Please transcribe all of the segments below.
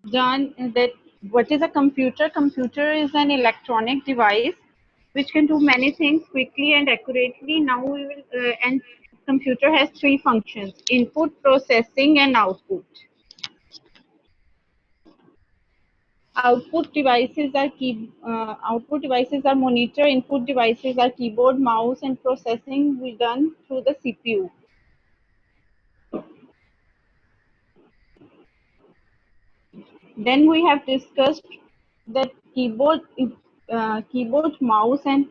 done that. What is a computer? Computer is an electronic device which can do many things quickly and accurately. Now we will, and computer has three functions: input, processing, and output. Output devices are monitor. Input devices are keyboard, mouse, and processing we done through the CPU. Then we have discussed that keyboard, mouse, and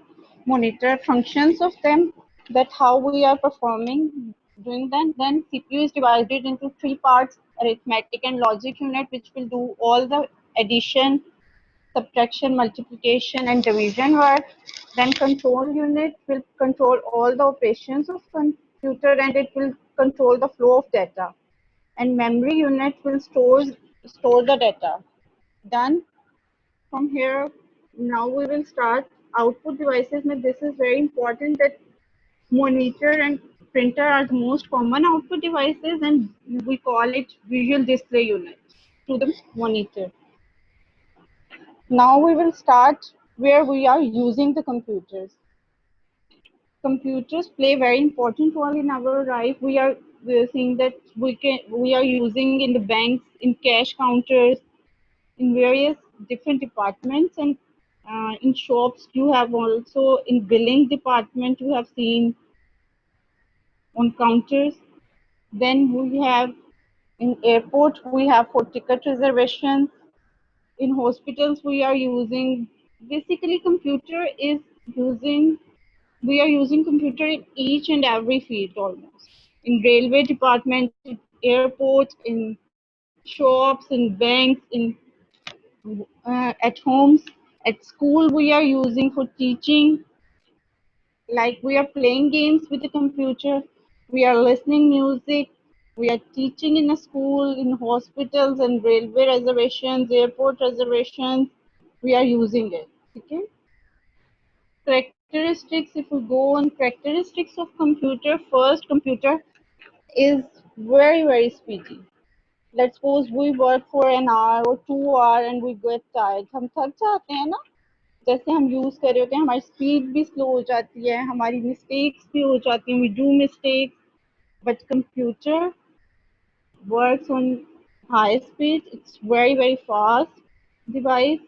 monitor functions of them. That how we are performing doing that. Then CPU is divided into three parts: arithmetic and logic unit, which will do all the addition, subtraction, multiplication, and division work. Then control unit will control all the operations of computer, and it will control the flow of data. And memory unit will store the data. Done. From here, now we will start output devices. This is very important that monitor and printer are the most common output devices, and we call it visual display unit to the monitor. Now we will start where we are using the computers. Computers play very important role in our life. We are seeing that we are using in the banks, in cash counters, in various different departments, and in shops you have also, in billing department you have seen on counters. Then we have in airport, we have for ticket reservations. In hospitals we are using, basically computer is using, we are using computer in each and every field almost. In railway department, in airports, in shops, in banks, in at homes, at school we are using for teaching. Like we are playing games with the computer, we are listening music, we are teaching in a school, in hospitals and railway reservations, airport reservations, we are using it. Okay. Characteristics, if we go on characteristics of computer, first, computer is very speedy. Let's suppose we work for an hour or 2 hour and we get tired, हम थक जाते हैं ना, जैसे हम use कर रहे होते हैं, हमारी स्पीड भी स्लो हो जाती है, हमारी मिस्टेक्स भी हो जाती हैं, we do mistakes. But computer works on high speed, it's very fast device,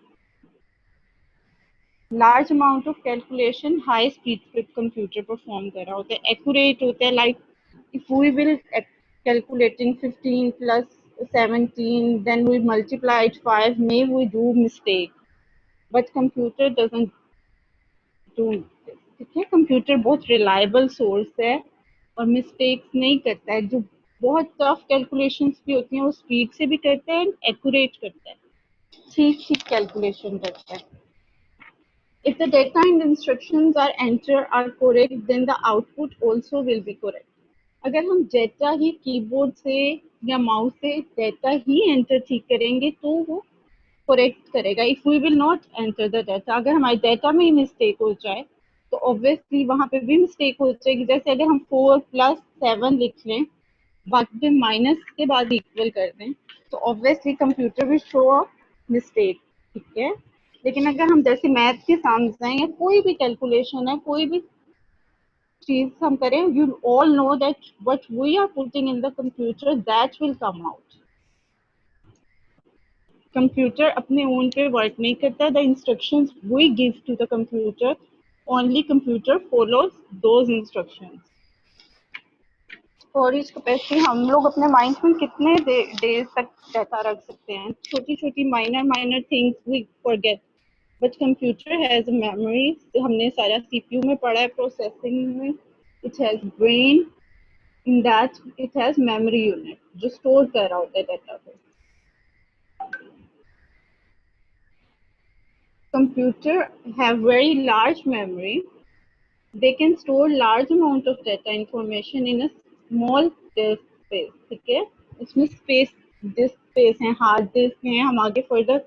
large amount of calculation, high speed पे computer perform कर रहा होता है, accurate होता है. Like if we will calculating 15 plus 17, then we multiply it 5, may we do mistake, but computer doesn't do this. ठीक है. Computer बहुत रिलायबल सोर्स है और मिस्टेक्स नहीं करता है. जो बहुत टफ कैलकुलेशंस भी होती हैं वो स्पीड से भी करता है, एक्यूरेट करता है, ठीक कैलकुलेशन करता है. If the data and instructions are entered are correct, then the output also will be correct. अगर हम डेटा ही कीबोर्ड से या माउस से डेटा ही एंटर ठीक करेंगे तो वो करेक्ट करेगा. If we will not enter the data, अगर हमारे डाटा में ही मिस्टेक हो जाए तो ऑब्वियसली वहां पे भी मिस्टेक हो जाएगी. जैसे अगर हम 4+7 लिख लें, बाकी माइनस के बाद इक्वल कर दें, तो obviously computer will show a mistake. ठीक है. लेकिन अगर हम जैसे मैथ के सामने जाएं या कोई भी कैलकुलेशन है, कोई भी चीज हम करें, you all know that what we are putting in the computer that will come out. Computer अपने ओन पे वर्क नहीं करता. The instructions we give to the computer, only computer follows those instructions. Storage capacity, हम लोग अपने mind में कितने days तक डाटा रख सकते हैं. छोटी minor things we forget, but computer has memory. हमने सारा सीपीयू में पढ़ा है, प्रोसेसिंग में. It has brain, in that it has memory unit जो स्टोर कर रहा होता है डाटा को. Computer have very large memory. They can store large amount of data information in a small disk space. ठीक है. इसमें space, disk space है, hard disk है. हम आगे further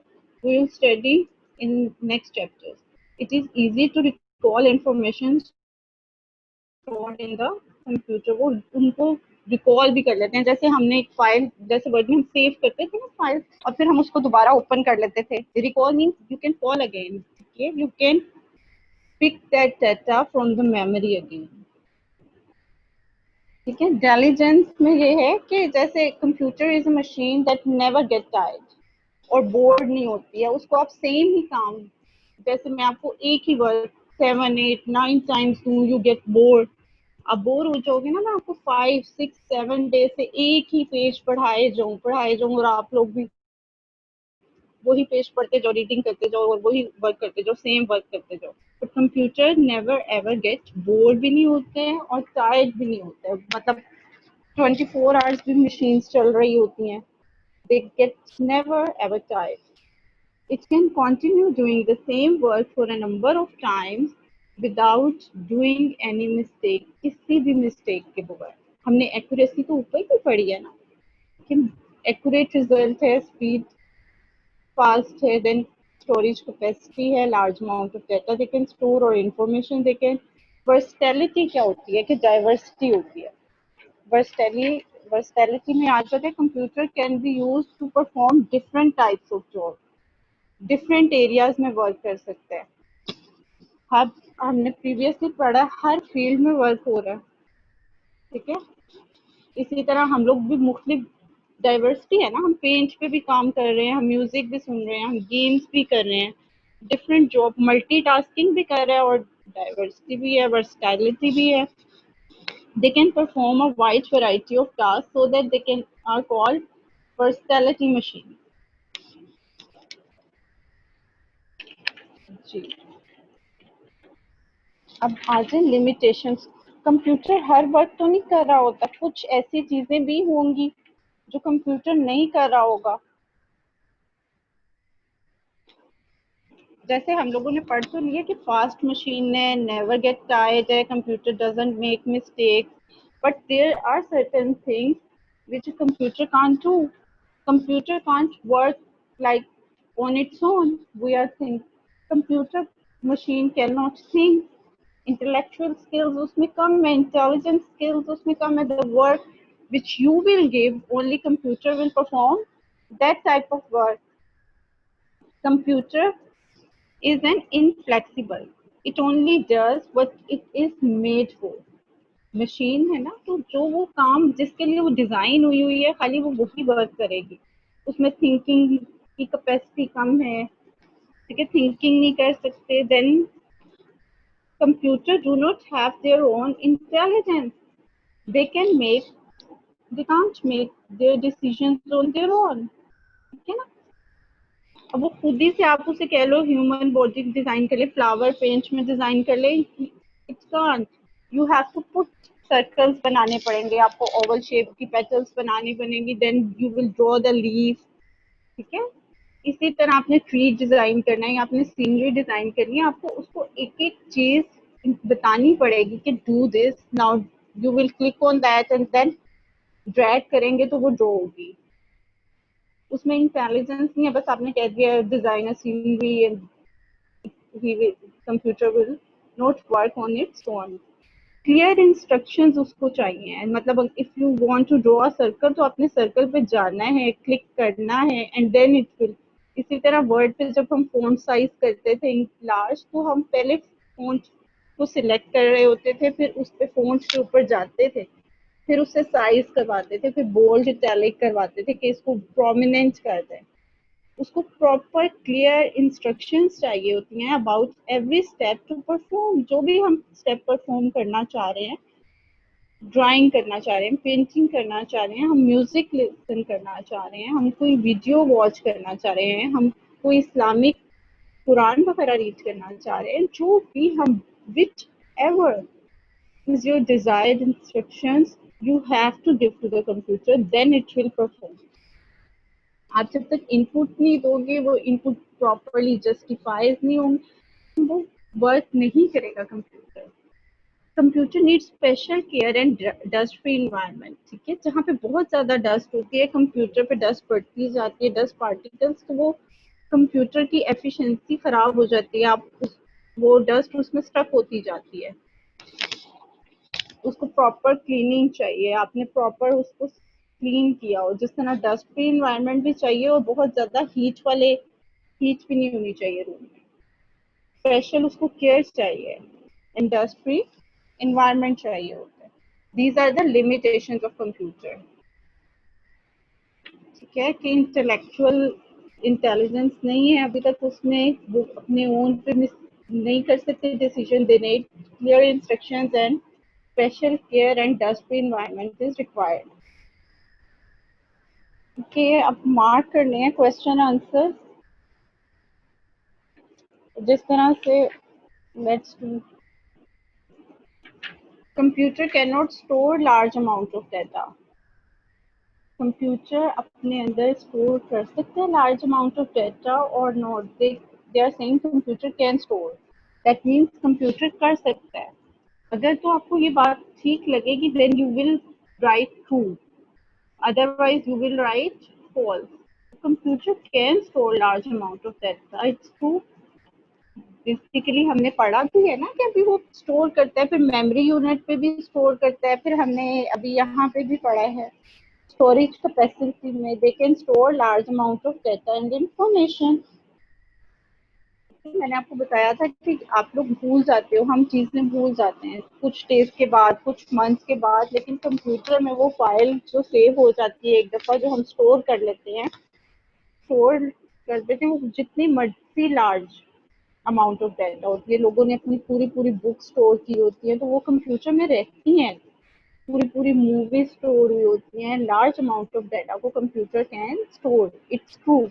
we will study in next chapters. It is easy to recall information stored in the computer. वो उनको recall भी कर लेते हैं। जैसे हमने एक फाइल, जैसे वर्ड में हम सेव करते थे ना फाइल, और फिर हम उसको दोबारा ओपन कर लेते थे। Recall means you can call again, you can pick that data from the memory again. ठीक है, इंटेलिजेंस में ये है कि जैसे computer is a machine that never get tired और बोर्ड नहीं होती है, उसको आप सेम ही काम, जैसे मैं आपको एक ही वर्ड 7 8 9 टाइम्स दूं, यू गेट बोर्ड, अब बोर हो जाओगे ना। मैं आपको 5 6 7 डेज से एक ही पेज पढ़ाए जाऊं और आप लोग भी वही पेज पढ़ते जाओ, रीडिंग करते जाओ और वही वर्क करते जाओ, सेम वर्क करते जाओ। But computer never ever get bore भी नहीं होते हैं और टायर्ड भी नहीं होते हैं। मतलब 24 आवर्स भी मशीन चल रही होती हैं, they get never ever tired. It can continue doing the same work for a number of times without doing any mistake, किसी भी mistake के बगैर। हमने एक्यूरेसी तो ऊपर भी पढ़ी है ना कि एक्यूरेट रिजल्ट है, स्पीड फास्ट है, देन स्टोरेज कैपेसिटी है, large amount of data they can store और इंफॉर्मेशन दे कैन। वर्सटैलिटी क्या होती है कि डाइवर्सिटी होती है। वर्सटैलिटी में आ जाते हैं, computer can be use to perform different types of job, different areas में वर्क कर सकते हैं। हर हमने प्रीवियसली पढ़ा हर फील्ड में वर्क हो रहा है। ठीक है, इसी तरह हम लोग भी मुख्तलिफ डाइवर्सिटी है ना, हम पेंट पे भी काम कर रहे हैं, हम म्यूजिक भी सुन रहे हैं, हम गेम्स भी कर रहे हैं, डिफरेंट जॉब, मल्टीटास्किंग भी कर रहे हैं और डाइवर्सिटी भी है, वर्सटैलिटी भी है। They can perform a wide variety of tasks so that they can are called versatility machine. जी, अब आ जाए लिमिटेशंस। कंप्यूटर हर वर्क तो नहीं कर रहा होता, कुछ ऐसी चीजें भी होंगी जो कंप्यूटर नहीं कर रहा होगा। जैसे हम लोगों ने पढ़ तो लिया कि फास्ट मशीन है, नेवर गेट टायर्ड है, computer doesn't make mistake, but there are certain things which a computer can't do. Computer can't work like on its own. We are think computer machine cannot think. Intellectual skills उसमें कम है, intelligence skills उसमें कम है. The work which you will give, only computer will perform that type of work. Computer is an inflexible. It only does what it is made for. Machine है ना, तो जो वो काम जिसके लिए वो डिजाइन हुई है खाली वो वही वर्क करेगी। उसमें थिंकिंग की कैपेसिटी कम है, ठीक है, थिंकिंग नहीं कर सकते। Then computer do not have their own intelligence, they can make, they can't make their decisions on their own. ठीक है ना, अब वो खुद ही से आप उसे कह लो ह्यूमन बॉडी डिजाइन कर ले, फ्लावर पेंट में डिजाइन कर ले, it's can't. You have to put circles बनाने पड़ेंगे आपको, ओवल शेप की पेटल्स बनानी बनेगी, then you will draw the leaf. ठीक है, इसी तरह आपने ट्री डिजाइन करना है या आपने सीनरी डिजाइन करनी है, आपको उसको एक एक चीज बतानी पड़ेगी कि do this now, you will click on that and then drag करेंगे तो वो ड्रॉ होगी। उसमें इंटेलिजेंस नहीं है, बस आपने कह दिया design scenery and computer will not work on its own. Clear instructions उसको चाहिए, मतलब if you want to draw a circle तो अपने सर्कल पे जाना है, क्लिक करना है एंड देन इट विल। इसी तरह वर्ड पे जब हम फॉन्ट साइज करते थे लार्ज, तो हम पहले फॉन्ट को सिलेक्ट कर रहे होते थे, फिर उस पे फॉन्ट के ऊपर जाते थे, फिर उससे साइज करवाते थे, फिर बोल्ड इटैलिक करवाते थे कि इसको प्रोमिनेंट कर दें। उसको प्रॉपर क्लियर इंस्ट्रक्शंस चाहिए होती हैं about every step to perform. जो भी हम स्टेप परफॉर्म करना चाह रहे हैं, ड्राइंग करना चाह रहे हैं, पेंटिंग करना चाह रहे हैं, हम म्यूजिक लिसन करना चाह रहे हैं, हम कोई वीडियो वॉच करना चाह रहे हैं, हम कोई इस्लामिक कुरान वगैरह रीड करना चाह रहे हैं, जो भी हम, which ever is your desired instructions, you have to give to the computer, then it will perform. आप जब तक इनपुट नहीं दोगे, वो इनपुट प्रॉपरली जस्टिफाइज नहीं होंगे, वो वर्क नहीं करेगा computer. Computer need special care and dust free environment. ठीक है, जहाँ पे बहुत ज्यादा डस्ट होती है, कंप्यूटर पे डस्ट पड़ती जाती है, डस्ट पार्टिकल्स, तो वो कंप्यूटर की एफिशिएंसी खराब हो जाती है, आप वो डस्ट उसमें स्टक होती जाती है। उसको प्रॉपर क्लीनिंग चाहिए, आपने प्रॉपर उसको क्लीन किया हो, जिस तरह डस्ट फ्री इन्वायरमेंट भी चाहिए और बहुत ज़्यादा हीट भी नहीं होनी चाहिए रूम में, स्पेशल उसको केयर चाहिए, डस्ट फ्री इन्वायरमेंट चाहिए होता है। These are the limitations of computer. ठीक है कि इंटेलेक्चुअल इंटेलिजेंस नहीं है अभी तक उसमें, वो अपने ओन पे नहीं कर सकते decision, they need clear instructions and special care and dust free environment is required. Okay, अब मार्क कर लें क्वेश्चन आंसर जिस तरह से। Let's do. Computer can not store large amount of data. Computer अपने अंदर स्टोर कर सकते हैं लार्ज अमाउंट ऑफ डाटा और not, they are saying computer can store, that means computer कर सकता है। अगर तो आपको ये बात ठीक लगेगी then you will write true, otherwise you will write false. Computer can store large amount of data, it's true. Basically हमने पढ़ा भी है ना कि अभी वो स्टोर करता है, फिर मेमोरी यूनिट पे भी स्टोर करता है, फिर हमने अभी यहाँ पे भी पढ़ा है स्टोरेज कैपेसिटी में they can store large amount of data and information. मैंने आपको बताया था कि आप लोग भूल जाते हो, हम चीजें भूल जाते हैं कुछ डेज के बाद, कुछ मंथ्स के बाद, लेकिन कंप्यूटर में वो फाइल जो सेव हो जाती है एक दफा, जो हम स्टोर कर लेते हैं, स्टोर कर देते हैं वो जितनी मर्जी लार्ज अमाउंट ऑफ डाटा होती है, लोगों ने अपनी पूरी पूरी बुक स्टोर की होती है तो वो कंप्यूटर में रहती हैं, पूरी पूरी मूवी स्टोर हुई होती हैं, लार्ज अमाउंट ऑफ डाटा को computer can store, it's true.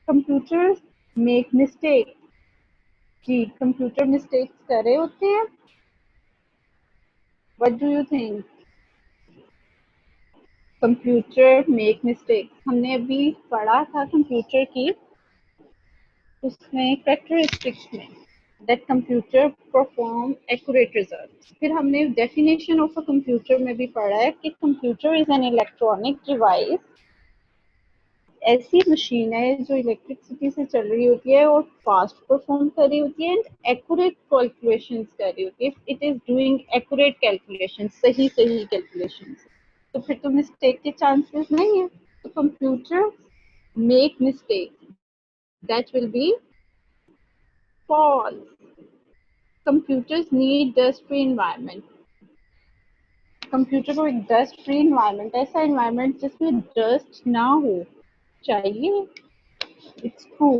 Computer make mistake, जी कंप्यूटर मिस्टेक्स कर रहे होते हैं। What do you think? Computer make mistakes, हमने अभी पढ़ा था कंप्यूटर की उसमें कैरेक्टरिस्टिक्स में that computer perform accurate result. फिर हमने डेफिनेशन ऑफ अ कंप्यूटर में भी पढ़ा है कि computer is an electronic device, ऐसी मशीन है जो इलेक्ट्रिसिटी से चल रही होती है और फास्ट परफॉर्म कर रही होती है एंड एक्यूरेट कैलकुलेशंस कर रही होती है, it is doing accurate calculation, सही सही कैलकुलेशन। तो फिर तो मिस्टेक के चांसेस नहीं है, तो computer make mistake, that will be false. Computers need dust free environment. Computer को एक डस्ट फ्री इन्वायरमेंट, ऐसा इन्वायरमेंट जिसमें डस्ट ना हो चाहिए, it's true.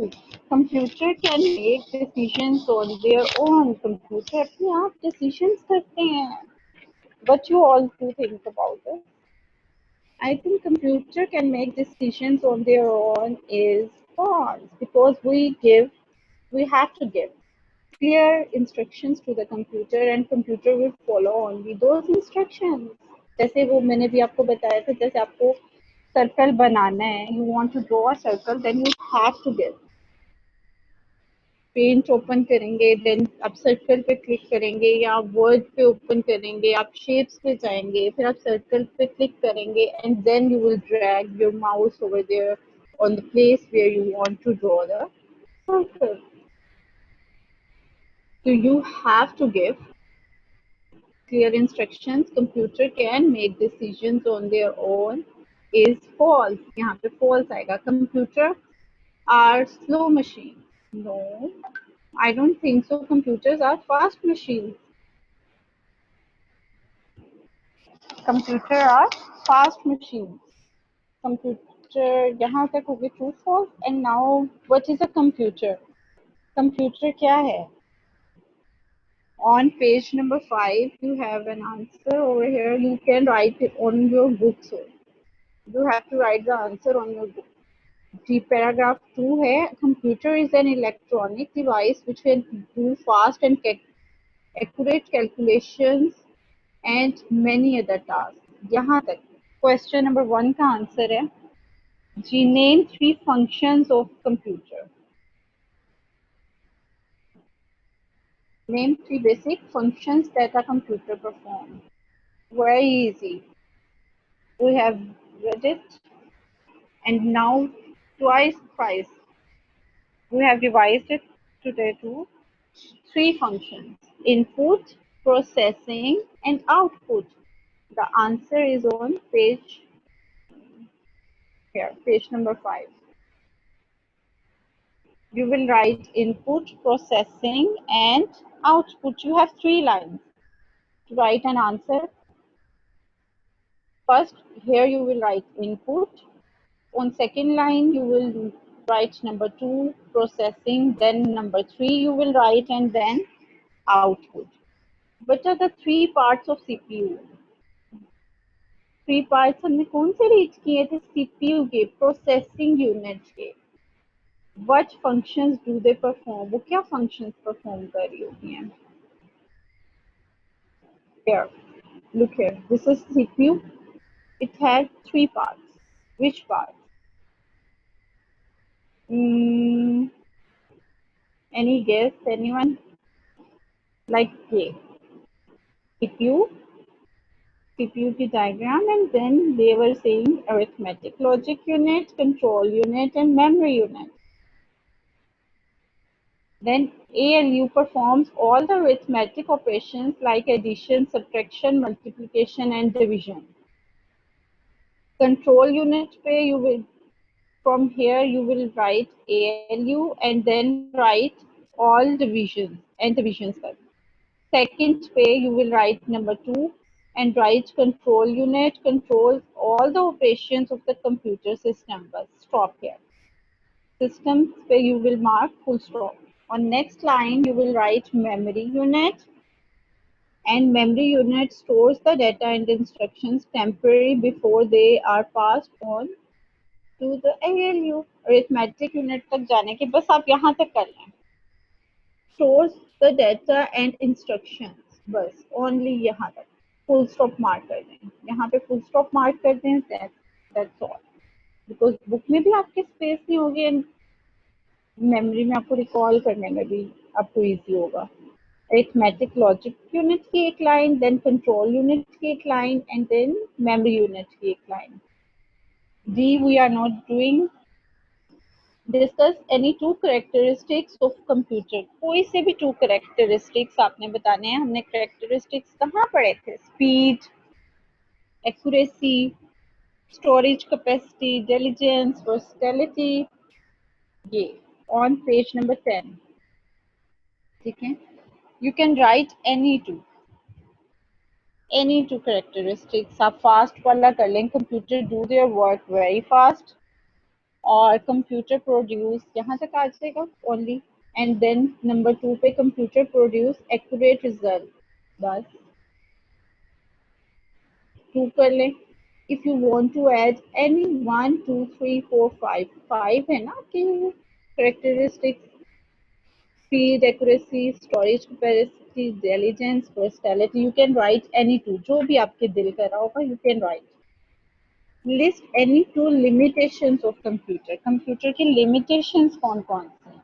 Computer can make decisions on their own, computer अपने आप डिसीजंस करते हैं। What you all do think about it? I think computer can make decisions on their own is false because we have to give clear instructions to the computer and computer will follow only those instructions. जैसे वो मैंने भी आपको बताया था, जैसे आपको circle बनाना है, you want to draw a circle, then you have to give, paint open करेंगे, देन आप सर्कल पे क्लिक करेंगे या वर्ड पे ओपन करेंगे, आप शेप्स पे जाएंगे, फिर आप सर्कल पे क्लिक करेंगे and then you will drag your mouse over there on the place where you want to draw the circle. So you have to give clear instructions. Computer can make decisions on their own is false. यहाँ पे false आएगा. Computer are slow machines. No, I don't think so. Computers are fast machines. Computer are fast machines. Computer यहाँ तक हो गई true false. And now what is a computer? Computer क्या है? On page number 5 you have an answer over here, you can write it on your book, so you have to write the answer on your book. The paragraph 2 है, computer is an electronic device which can do fast and accurate calculations and many other tasks। यहाँ तक question number 1 का answer है जी, name 3 functions of computer। Name 3 basic functions that a computer performs। Very easy, we have read it and now thrice we have revised it today too। 3 functions: input, processing, and output? The answer is on page here, page number 5. You will write input, processing, and output. You have 3 lines to write an answer. First, here you will write input. On second line, you will write number 2, processing. Then number 3 you will write, and then output. What are the 3 parts of CPU? 3 parts हमने कौन से reach किए थे? CPU के, processing unit के. What functions do they perform? वो क्या functions perform कर रही होती हैं? Here, look here. This is CPU. It has 3 parts. Which part? Any guess? Anyone? Like A. CPU की diagram, and then they were saying arithmetic logic unit, control unit, and memory unit. Then ALU performs all the arithmetic operations like addition, subtraction, multiplication, and division. Control unit पे you will, from here you will write ALU and then write all divisions and divisions. Second पे you will write number 2 and write control unit controls all the operations of the computer system. But stop here. Systems पे you will mark full stop. On next line you will write memory unit, and memory unit stores the data and instructions temporarily before they are passed on to the ALU. Arithmetic unit तक जाने के बस आप यहाँ तक कर लें. Stores the data and instructions, बस only यहाँ तक. फुल स्टॉप मार्क कर दें, यहाँ पे फुल स्टॉप मार्क कर दें. दैट्स ऑल, बिकॉज बुक में भी आपके स्पेस नहीं होगी एंड मेमोरी में आपको रिकॉल करने में भी आपको इजी होगा. अरिथमेटिक लॉजिक यूनिट की एक लाइन, देन कंट्रोल यूनिट की एक line, and then memory unit की एक line. The we are not doing. Discuss any 2 characteristics of computer. कोई से भी 2 कैरेक्टरिस्टिक्स आपने बताने हैं. हमने कैरेक्टरिस्टिक्स कहाँ पढ़े थे? Speed, accuracy, storage capacity, intelligence, versatility. ये ऑन पेज नंबर 10. ठीक है. You can write any two characteristics. आप फास्ट वाला कर लें, computer do their work very fast, और कंप्यूटर प्रोड्यूस यहाँ तक आ जाएगा ओनली. एंड देन नंबर 2 पे कंप्यूटर प्रोड्यूस एक्यूरेट रिजल्ट. बस 2 कर लें. If you want to add any 1 2 3 4 5 है ना आपकी characteristics. Speed, accuracy, storage capacity, intelligence, versatility. You can write any 2, जो भी आपके दिल कर रहा होगा you can write. List any 2 limitations of computer. Computer की लिमिटेशंस कौन कौन सी हैं?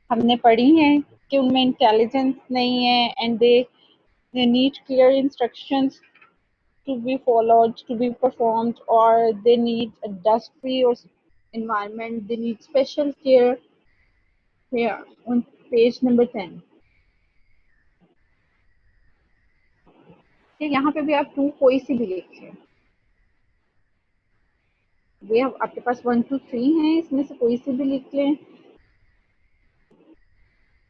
हमने पढ़ी हैं कि उनमें इंटेलिजेंस नहीं है, and they need clear instructions to be followed, to be performed, or they need a dust-free or environment. They need special care. Here on page number 10. यहाँ पे भी आप 2 कोई सी भी लिखिए. ये आपके पास 1 2 3 है, इसमें से कोई सी भी लिख लें.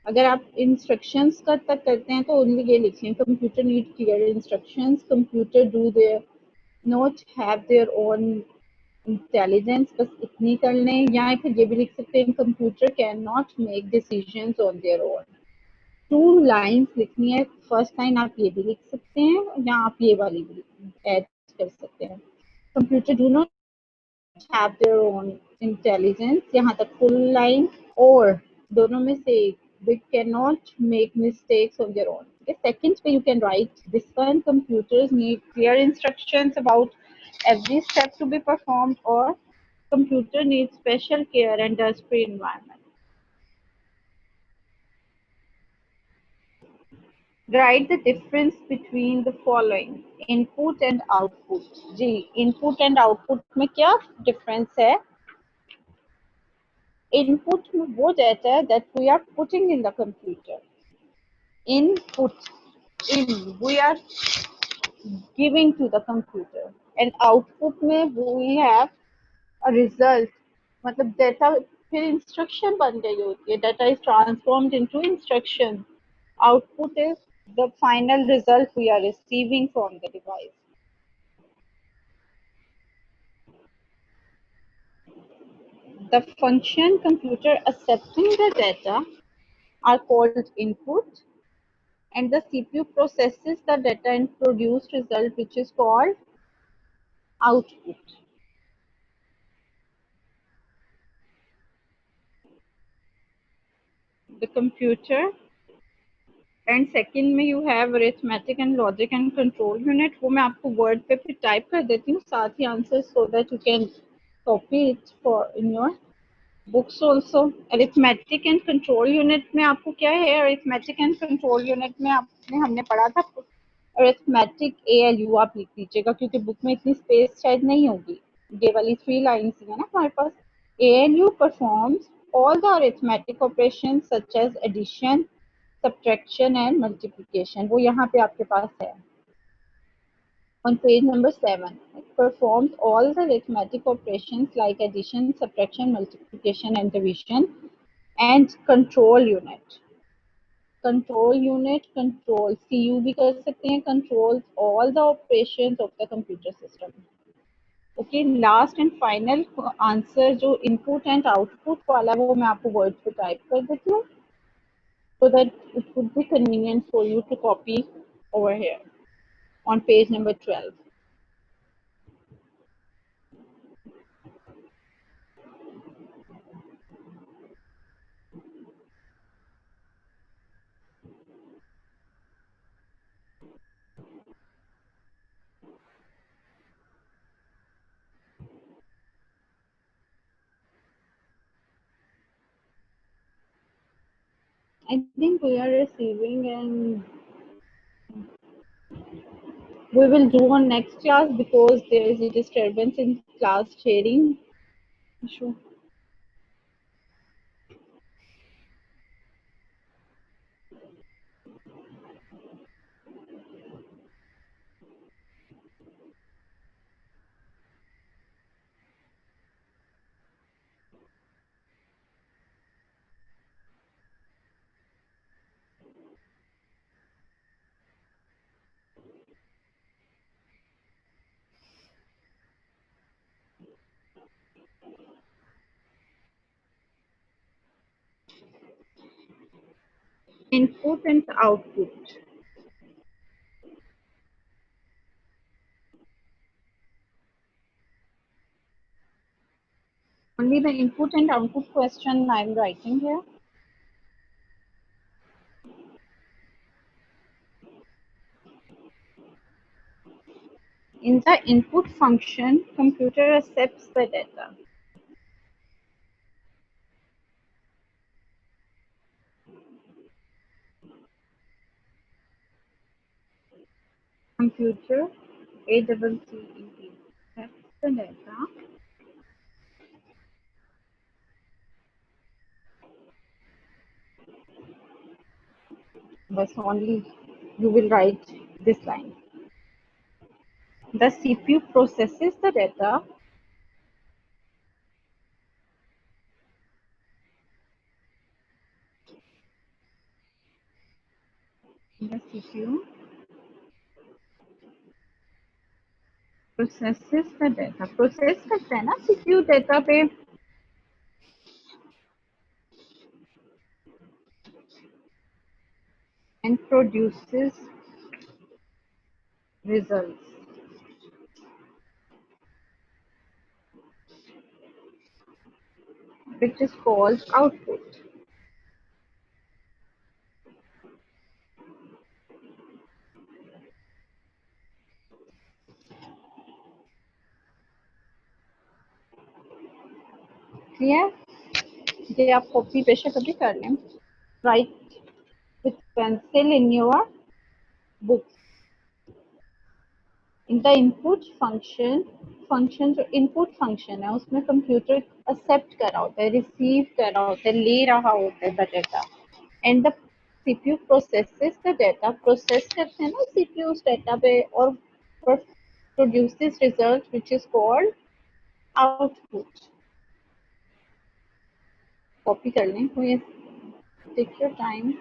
अगर आप इंस्ट्रक्शंस का तक करते हैं तो ओनली ये लिख लें. Computer need clear instructions, computer do their not have their own intelligence. बस इतनी कर लें. या फिर ये भी लिख सकते हैं, computer can not make decisions on their own. 2 lines लिखनी है. फर्स्ट लाइन आप ये भी लिख सकते हैं, या आप ये वाली भी ऐड कर सकते हैं. Computer do not have their own intelligence, यहाँ तक फुल लाइन. और दोनों में से they cannot make mistakes on their own. Okay, second way you can write this one, computers need clear instructions about every step to be performed, or computer needs special care and dust-free environment. Write the difference between the following: input and output. Ji, input and output में क्या difference है? Input में वो data that we are putting in the computer. Input in, we are giving to the computer, and output में we have a result. मतलब data फिर instruction बन गई होती है, data is transformed into instruction. Output is the final result we are receiving from the device. The function computer accepting the data are called input, and the CPU processes the data and produce result, which is called output. The computer, and second में you have arithmetic and logic and control unit. वो मैं आपको word पे फिर type कर देती हूँ साथ ही answers, so that you can copy it for in your books also. Arithmetic and control unit में आपको क्या है? Arithmetic and control unit में आपने हमने पढ़ा था अरिथमेटिक ALU आप लिख लीजिएगा, क्योंकि बुक में इतनी स्पेस शायद नहीं होगी, ये वाली 3 लाइन्स ही है ना हमारे पास. ALU performs all the arithmetic operations such as addition, subtraction and multiplication. वो यहाँ पे आपके पास है on page number 7. It performs all the arithmetic operations like addition, subtraction, multiplication and division. And control unit, control CU भी कर सकते हैं, controls all the operations of the computer system. Okay, last and final answer जो input and output वाला वो मैं आपको word पे type कर देती हूँ, so that it would be convenient for you to copy over here on page number 12. I think we are receiving, and we will do on next class because there is a disturbance in class sharing issue. Input and output. Only the input and output question I am writing here. In the input function, computer accepts the data. Computer, ACCET, accepts the data. But only you will write this line. The CPU processes the data. The CPU processes the data. Process करते हैं ना CPU data पे. And produces results. Which is called output. Clear? ये आप copy बेशक अभी कर लें. Write with pencil in your books. In the input function जो input function है उसमें computer accept कर रहा होता है, receive कर रहा होता है, ले रहा होता है the data. And the CPU processes the data, process करते हैं ना CPU उस data पे और produces result which is called output. Copy कर लें कोई, take your time.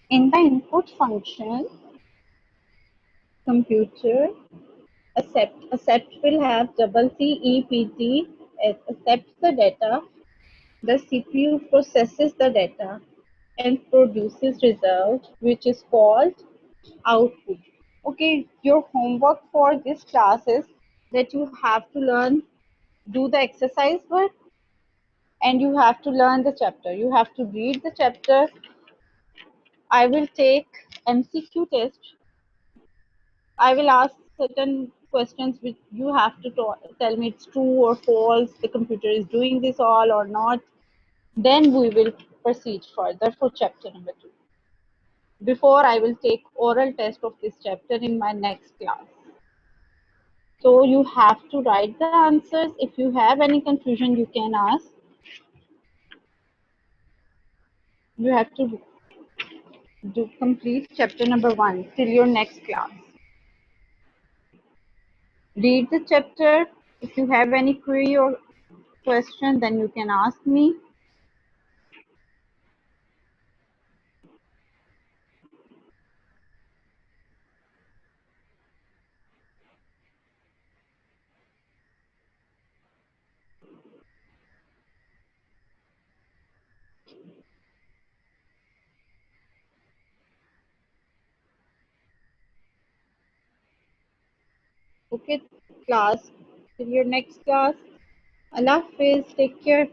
In the input function, computer accept will have double CEPT, accepts the data, the CPU processes the data and produces result which is called output. Okay, your homework for this class is that you have to learn, do the exercise work, and you have to learn the chapter. You have to read the chapter. I will take MCQ test. I will ask certain questions which you have to tell me it's true or false, the computer is doing this all or not. Then we will proceed further for chapter number 2. Before I will take oral test of this chapter in my next class. So you have to write the answers. If you have any confusion, you can ask. You have to do complete chapter number 1 till your next class. Read the chapter. If you have any query or question, then you can ask me. Okay, class. Till your next class. Allah Hafiz. Take care.